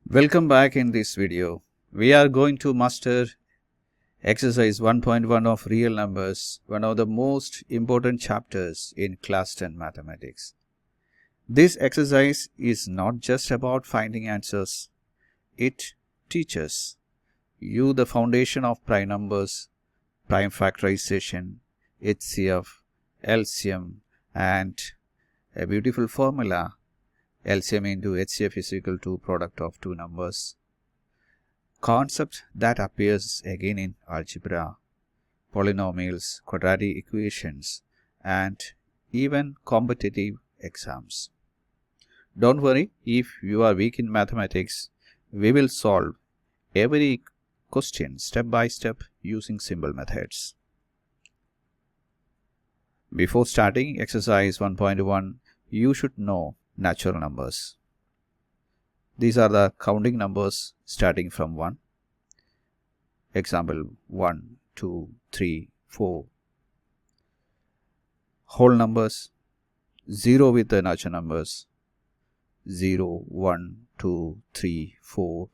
Welcome back. In this video, we are going to master exercise 1.1 of real numbers, one of the most important chapters in class 10 mathematics. This exercise is not just about finding answers. It teaches you the foundation of prime numbers, prime factorization, HCF, LCM, and a beautiful formula: LCM into HCF is equal to product of two numbers. Concept that appears again in algebra, polynomials, quadratic equations, and even competitive exams. Don't worry, if you are weak in mathematics, we will solve every question step by step using simple methods. Before starting exercise 1.1, you should know natural numbers. These are the counting numbers starting from 1. Example 1, 2, 3, 4. Whole numbers, 0 with the natural numbers, 0, 1, 2, 3, 4.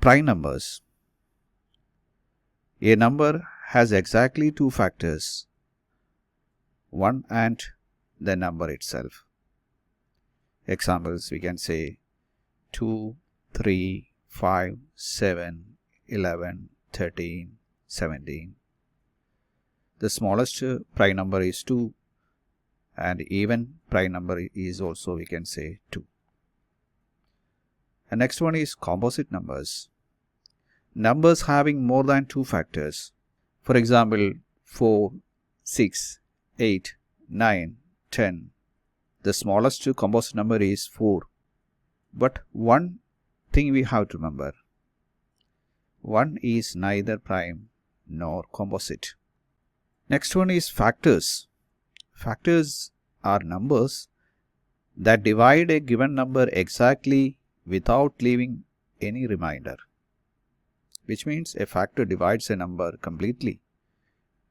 Prime numbers. A number has exactly two factors, 1 and the number itself. Examples, we can say 2, 3, 5, 7, 11, 13, 17. The smallest prime number is 2, and even prime number is also, we can say, 2. The next one is composite numbers. Numbers having more than two factors. For example, 4, 6, 8, 9, 10. The smallest composite number is 4. But one thing we have to remember: 1 is neither prime nor composite. Next one is factors. Factors are numbers that divide a given number exactly without leaving any remainder, which means a factor divides a number completely.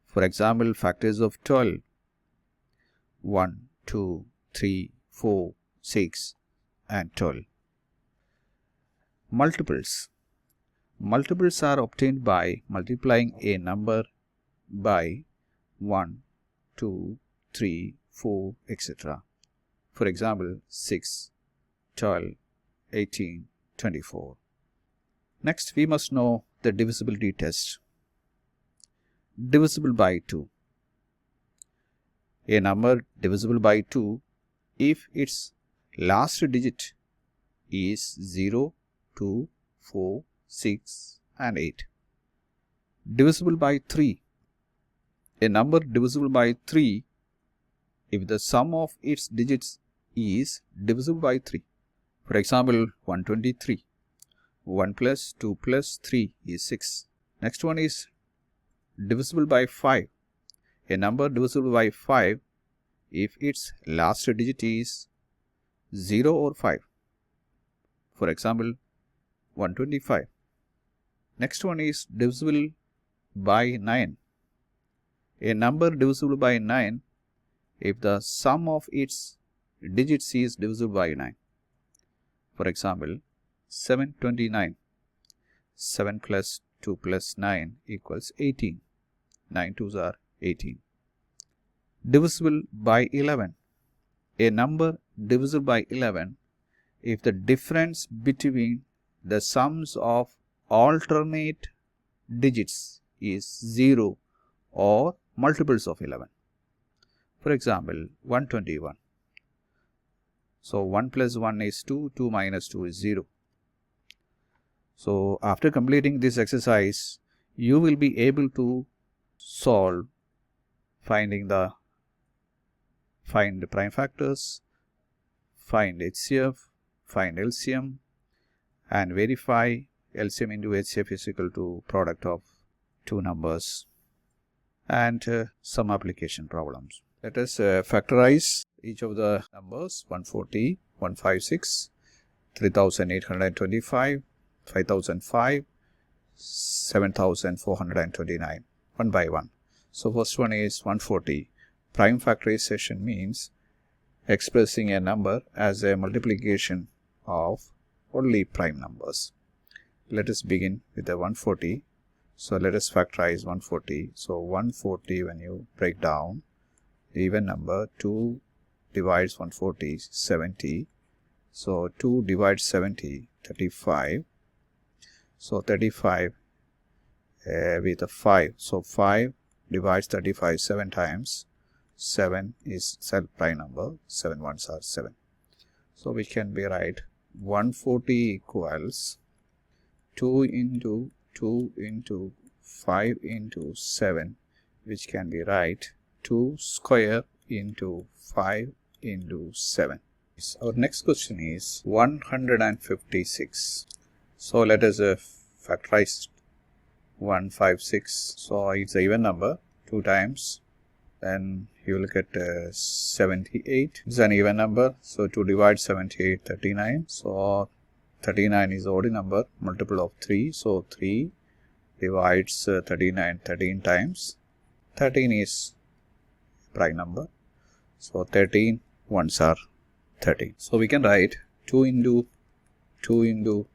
For example, factors of 12: 1, 2, 3, 4, 6, and 12. Multiples. Multiples are obtained by multiplying a number by 1, 2, 3, 4, etc. For example, 6, 12, 18, 24. Next, we must know the divisibility test. Divisible by 2. A number divisible by 2 if its last digit is 0, 2, 4, 6, and 8. Divisible by 3. A number divisible by 3 if the sum of its digits is divisible by 3. For example, 123. 1 plus 2 plus 3 is 6. Next one is divisible by 5. A number divisible by 5 if its last digit is 0 or 5. For example, 125. Next one is divisible by 9. A number divisible by 9 if the sum of its digits is divisible by 9. For example, 729. 7 plus 2 plus 9 equals 18. 9 2s are 18. Divisible by 11. A number divisible by 11 if the difference between the sums of alternate digits is 0 or multiples of 11. For example, 121. So 1 plus 1 is 2, 2 minus 2 is 0. So after completing this exercise, you will be able to solve find the prime factors, find HCF, find LCM, and verify LCM into HCF is equal to product of two numbers, and some application problems. Let us factorize each of the numbers: 140, 156, 3825, 5005, 7429, one by one. So first one is 140. Prime factorization means expressing a number as a multiplication of only prime numbers. Let us begin with the 140. So let us factorize 140. So 140, when you break down the even number, 2 divides 140, 70. So 2 divides 70, 35. So 35 with a 5. So 5 divides 35 7 times. 7 is self prime number. 7 ones are 7. So we can be right 140 equals 2 into 2 into 5 into 7, which can be right 2 square into 5 into 7. Our next question is 156. So let us factorize 156. So it's an even number 2 times. Then you will get 78. It's an even number. So 2 divides 78, 39. So 39 is the odd number, multiple of 3. So 3 divides 39 13 times. 13 is prime number. So 13 ones are 13. So we can write 2 into 2 into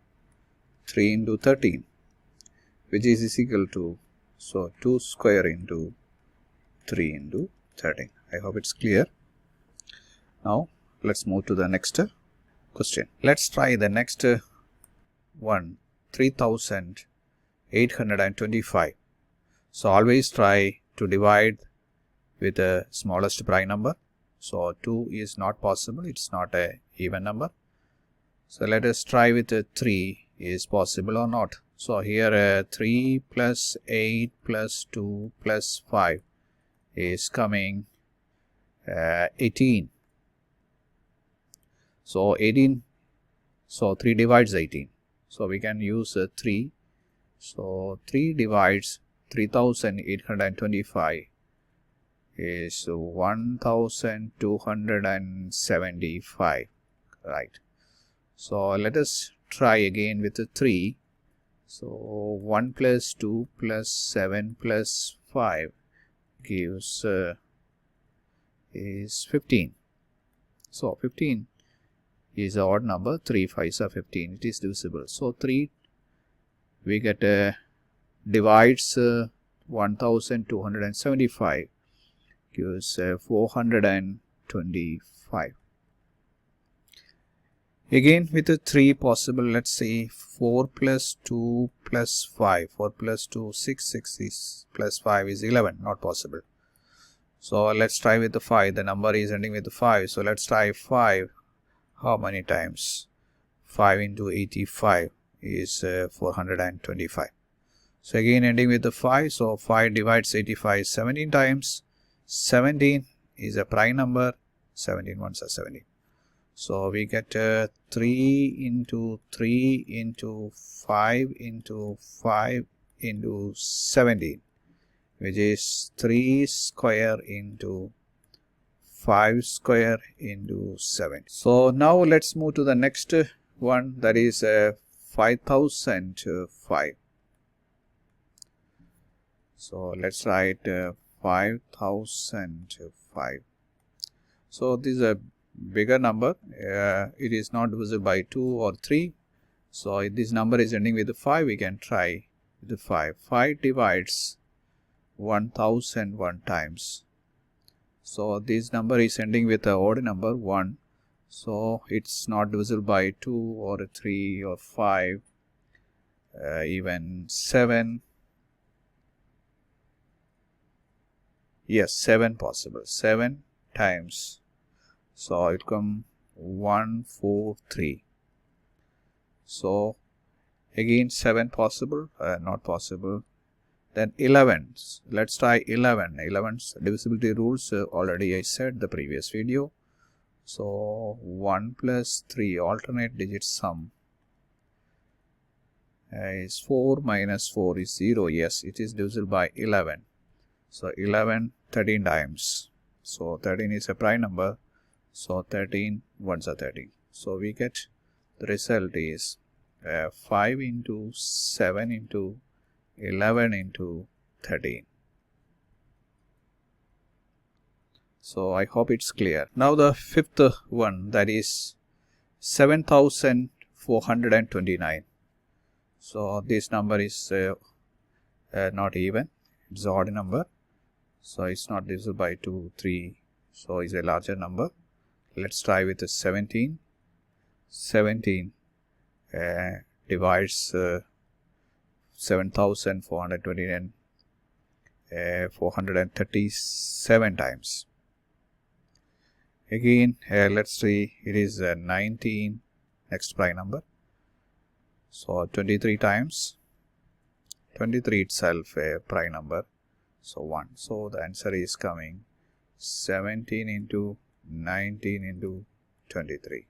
3 into 13, which is equal to, so 2 square into 3 into 13. I hope it's clear. Now let's move to the next question. Let's try the next one, 3825. So always try to divide with the smallest prime number. So 2 is not possible, it's not a even number. So let us try with 3 is possible or not. So here 3 plus 8 plus 2 plus 5 is coming 18. So 18, so 3 divides 18. So we can use 3. So 3 divides 3825 is 1275, right? So let us try again with 3. So 1 plus 2 plus 7 plus 5 gives is 15. So 15 is an odd number. 3 5s are 15. It is divisible. So 3 we get divides 1275 gives 425. Again with the 3 possible, let's see 4 plus 2 plus 5. 4 plus 2, 6, 6 is plus 5 is 11, not possible. So let's try with the 5. The number is ending with the 5. So let's try 5. How many times? 5 into 85 is 425. So again ending with the 5. So 5 divides 85 17 times. 17 is a prime number. 17 ones are 17. So we get 3 into 3 into 5 into 5 into 17, which is 3 square into 5 square into 7. So now let's move to the next one, that is 5005. So let's write 5005. So this is a bigger number. It is not divisible by 2 or 3. So if this number is ending with 5, we can try the 5. 5 divides 1001 times. So this number is ending with a odd number 1. So it's not divisible by 2 or 3 or 5, even 7. Yes, 7 possible. 7 times. So it come 143. So again 7 possible, not possible. Then 11. Let's try 11. 11's divisibility rules already I said the previous video. So 1 plus 3 alternate digit sum is 4 minus 4 is 0. Yes, it is divisible by 11. So 11 13 times. So 13 is a prime number. So 13 ones are 13. So we get the result is 5 into 7 into 11 into 13. So I hope it's clear. Now the fifth one, that is 7429. So this number is not even, it's an odd number. So it's not divisible by 2, 3. So it's a larger number. Let's try with the 17. 17 divides 7429 437 times. Again, let's see, it is 19, next prime number. So 23 times, 23 itself a prime number, so 1. So the answer is coming 17 into 19 into 23.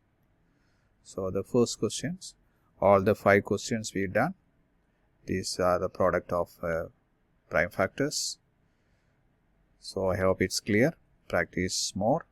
So the first questions, all the 5 questions we've done, these are the product of prime factors. So I hope it's clear. Practice more.